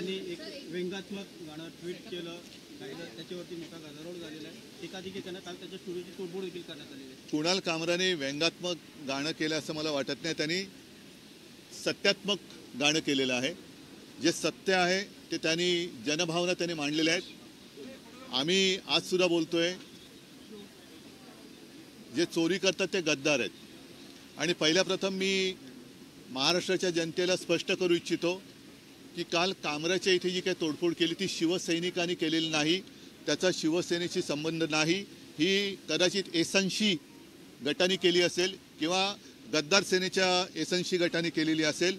त्यांनी एक व्यंगात्मक गाणं ट्विट केलं, त्याच्यावरती मोठा गदारोळ झालेला आहे. एकाधिकेकांना काल त्याच्या स्टुडिओची तोडफोड देखील करण्यात आलेली आहे. कुणाल कामराने व्यंगात्मक गाणं केलं असं मला वाटत नाही. त्यांनी सत्यात्मक गाणं केलेलं आहे. जे सत्य आहे ते त्यांनी जनभावना त्यांनी मांडलेल्या आहेत. आम्ही आज सुद्धा बोलतोय, जे चोरी करतात ते गद्दार आहेत. आणि पहिल्या प्रथम मी महाराष्ट्राच्या जनतेला स्पष्ट करू इच्छितो की काल कामराच्या इथे जी काही तोडफोड केली ती शिवसैनिकांनी केलेली नाही. त्याचा शिवसेनेशी संबंध नाही. ही कदाचित एसनशी गटाने केली असेल किंवा गद्दार सेनेच्या एसनशी गटाने केलेली असेल.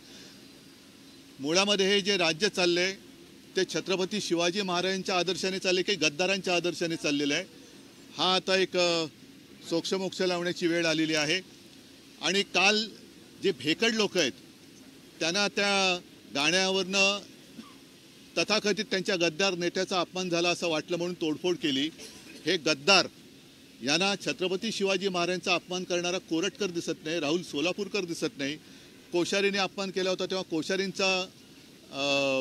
मुळामध्ये हे जे राज्य चाललंय ते छत्रपती शिवाजी महाराजांच्या आदर्शाने चालले की गद्दारांच्या आदर्शाने चाललेलं आहे. हा आता एक सोक्षमोक्ष लावण्याची वेळ आलेली आहे. आणि काल जे भेकड लोक आहेत त्यांना त्या गाण्यावरनं तथाकथित त्यांच्या गद्दार नेत्याचा अपमान झाला असं वाटलं म्हणून तोडफोड केली. हे गद्दार यांना छत्रपती शिवाजी महाराजांचा अपमान करणारा कोरटकर दिसत नाही, राहुल सोलापूरकर दिसत नाही. कोश्यारीने अपमान केला होता तेव्हा कोश्यारींचा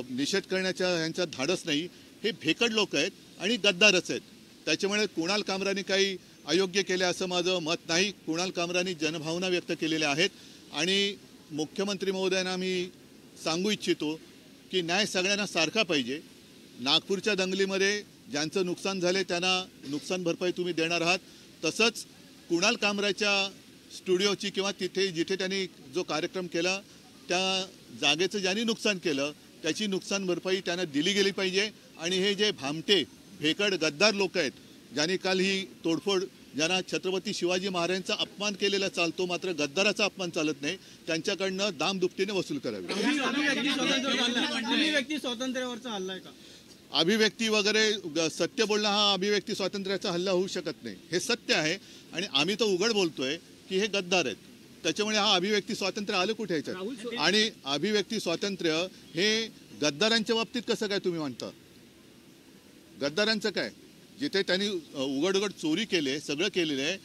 निषेध करण्याचा यांचा धाडस नाही. हे भेकड लोक आहेत आणि गद्दारच आहेत. त्याच्यामुळे कुणाल कामराने काही अयोग्य केले असं माझं मत नाही. कुणाल कामराने जनभावना व्यक्त केलेल्या आहेत. आणि मुख्यमंत्री महोदयांना मी सांगू इच्छितो की न्याय सगळ्यांना सारखा पाहिजे. नागपूरच्या दंगलीमध्ये ज्यांचं नुकसान झाले त्यांना नुकसान भरपाई तुम्ही देणार आहात. तसंच कुणाल कामराच्या स्टुडिओची किंवा तिथे जिथे त्यांनी जो कार्यक्रम केला त्या जागेचं ज्यांनी नुकसान केलं त्याची नुकसान भरपाई त्यांना दिली गेली पाहिजे. आणि हे जे भामटे भेकड गद्दार लोक आहेत ज्यांनी काल ही तोडफोड, ज्यांना छत्रपती शिवाजी महाराजांचा अपमान केलेला चालतो मात्र गद्दाराचा अपमान चालत नाही, त्यांच्याकडनं दामदुपटीने वसूल करावी. अभिव्यक्ती स्वातंत्र्यावरचा हल्ला आहे का? अभिव्यक्ती वगैरे सत्य बोलणं हा अभिव्यक्ती स्वातंत्र्याचा हल्ला होऊ शकत नाही. हे सत्य आहे आणि आम्ही तर उघड बोलतोय की हे गद्दार आहेत. त्याच्यामुळे हा अभिव्यक्ती स्वातंत्र्य आलं कुठे याच्यात? आणि अभिव्यक्ती स्वातंत्र्य हे गद्दारांच्या बाबतीत कसं काय तुम्ही म्हणता? गद्दारांचं काय? जिथे त्यांनी उघड उघड चोरी केले, सगळं केलेलं आहे,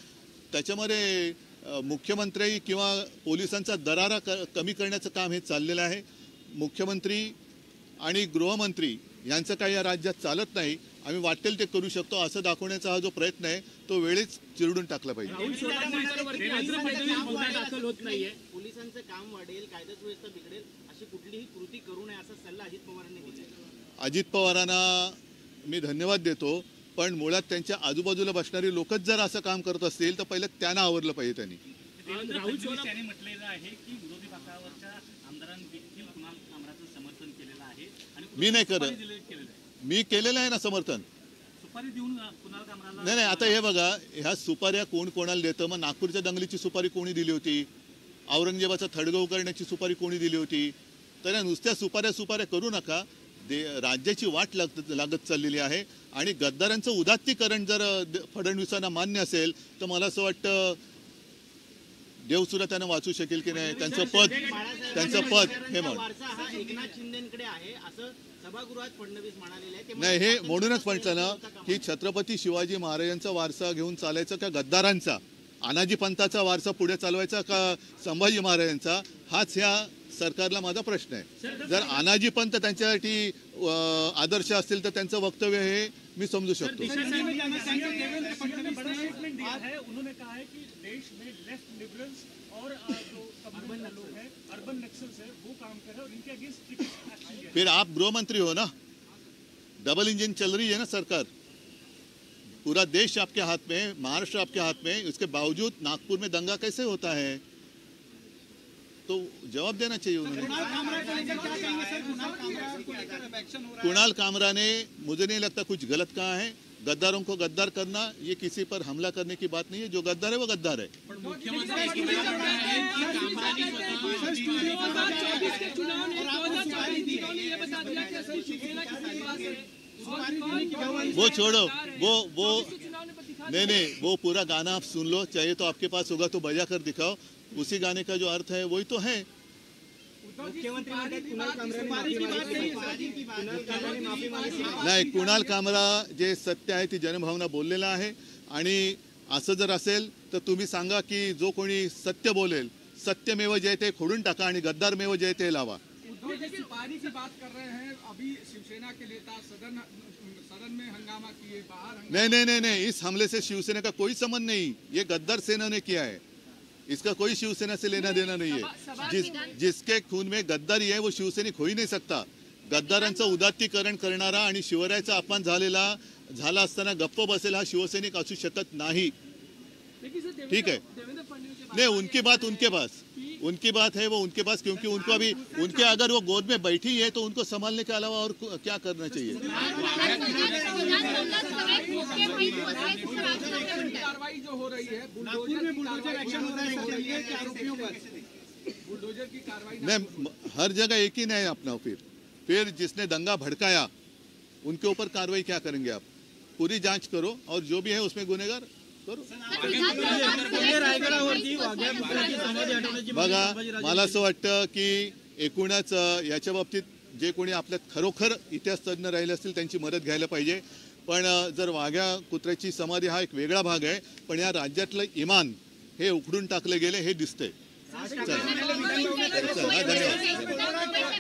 त्याच्यामध्ये मुख्यमंत्री किंवा पोलिसांचा दरारा कमी करण्याचं काम हे चाललेलं आहे. मुख्यमंत्री आणि गृहमंत्री यांचं काही या राज्यात चालत नाही. आम्ही वाटेल ते करू शकतो असं दाखवण्याचा हा जो प्रयत्न आहे तो वेळीच चिरडून टाकला पाहिजे. पोलिसांचं काम वाढेल, कायदा सुव्यवस्था बिघडेल अशी कुठलीही कृती करू नये असा सल्ला अजित पवारांनी दिला. अजित पवारांना मी धन्यवाद देतो, पण मुळात त्यांच्या आजूबाजूला बसणारी लोकच जर असं काम करत असतील तर पहिलं त्यांना आवरलं पाहिजे. त्यांनी म्हटलेलं आहे की विरोधी पक्षावरच्या आमदारांनी देखील कुणाल कामराचं समर्थन केलेलं आहे. मी नाही करत, मी केलेलं आहे ना समर्थन. सुपारी देऊन कुणाल कामराला नाही. आता हे बघा, ह्या सुपाऱ्या कोण कोणाला देतं? मग नागपूरच्या दंगलीची सुपारी कोणी दिली होती? औरंगजेबाचा थडगव करण्याची सुपारी कोणी दिली होती? तर नुसत्या सुपाऱ्या करू नका. राज्याची वाट लागत चाललेली आहे. आणि गद्दारांचं उदात्तीकरण जर फडणवीसांना मान्य असेल तर मला असं वाटतं देवसुद्धा त्यांना वाचू शकेल की नाही. त्यांचं पद हे नाही. हे म्हणूनच म्हटलं ना की छत्रपती शिवाजी महाराजांचा वारसा घेऊन चालायचा का गद्दारांचा, अनाजी पंथाचा वारसा पुढे चालवायचा का संभाजी महाराजांचा, हाच ह्या सरकारला माझा प्रश्न आहे. जर अनाजी पंथ त्यांच्यासाठी आदर्श असतील तर त्यांचं वक्तव्य हे मी समजू शकतो. फिर आप गृहमंत्री हो ना, डबल इंजन चल रही है ना सरकार. पूरा देश आपके हाथ में, महाराष्ट्र आपके हाथ में, उसके बावजूद नागपुर में दंगा कैसे होता है? तो जवाब देना चाहिए उन्होंने. कुणाल कामरा ने, मुझे नहीं लगता कुछ गलत कहा है. गद्दारों को गद्दार करना ये किसी पर हमला करने की बात नहीं है. जो गद्दार है वो गद्दार है. वो छोड़ो, वो नहीं, वो पूरा गाना आप सुन लो, चाहिए तो आपके पास होगा तो बजा कर दिखाओ. उसी गाने का जो अर्थ है वही तो है. नाही, कुणाल कामरा जे सत्य आहे ती जनभावना बोललेला आहे. आणि असं जर असेल तर तुम्ही सांगा की जो कोणी सत्य बोलेल, सत्यमेव जयते खोडून टाका आणि गद्दारमेव जयते लावा. राठौर जी सुपारी की बात कर रहे हैं, अभी शिवसेना के नेता सदन में हंगामा किए, बाहर हंगामा। नहीं, इस हमले से शिवसेना का कोई संबंध नहीं, ये गद्दार सेना ने किया है, इसका कोई शिवसेना से लेना देना नहीं है। जिसके खून में गद्दारी आहे वो शिवसैनिक होई नाही सकता। गद्दारांचं उदात्तीकरण करणारा आणि शिवरायाचा अपमान झाला असताना गप्प बसेल हा शिवसैनिक असू शकत नाही। ठीक है, नहीं उनकी बात है, वो उनके पास, क्योंकि उनको अभी उनके अगर वो गोद में बैठी है तो उनको संभालने के अलावा और क्या करना चाहिए। कार्रवाई जो हो रही है, नागपुर में बुलडोजर एक्शन हो रहा है इसलिए कि आरोपियों पर बुलडोजर की कार्रवाई नहीं, हर जगह एक ही नहीं अपना। फिर जिसने दंगा भड़काया उनके ऊपर कार्रवाई क्या करेंगे आप? पूरी जांच करो और जो भी है उसमें गुनेगार करो। रायगडावरती वाघ्या पुतळ्याची समाधी हटवण्याची मागणी बघा, संभाजीराजे मला असं वाटतं की एकूणच याच्या बाबतीत जे कोणी आपल्यात खरोखर इतिहास तज्ञ राहिले असतील त्यांची मदत घ्यायला पाहिजे। पण जर वाघ्या कुत्र्याची समाधी हा एक वेगळा भाग आहे, पण या राज्यातलं इमान हे उखडून टाकले गेले हे दिसतंय। चला, धन्यवाद।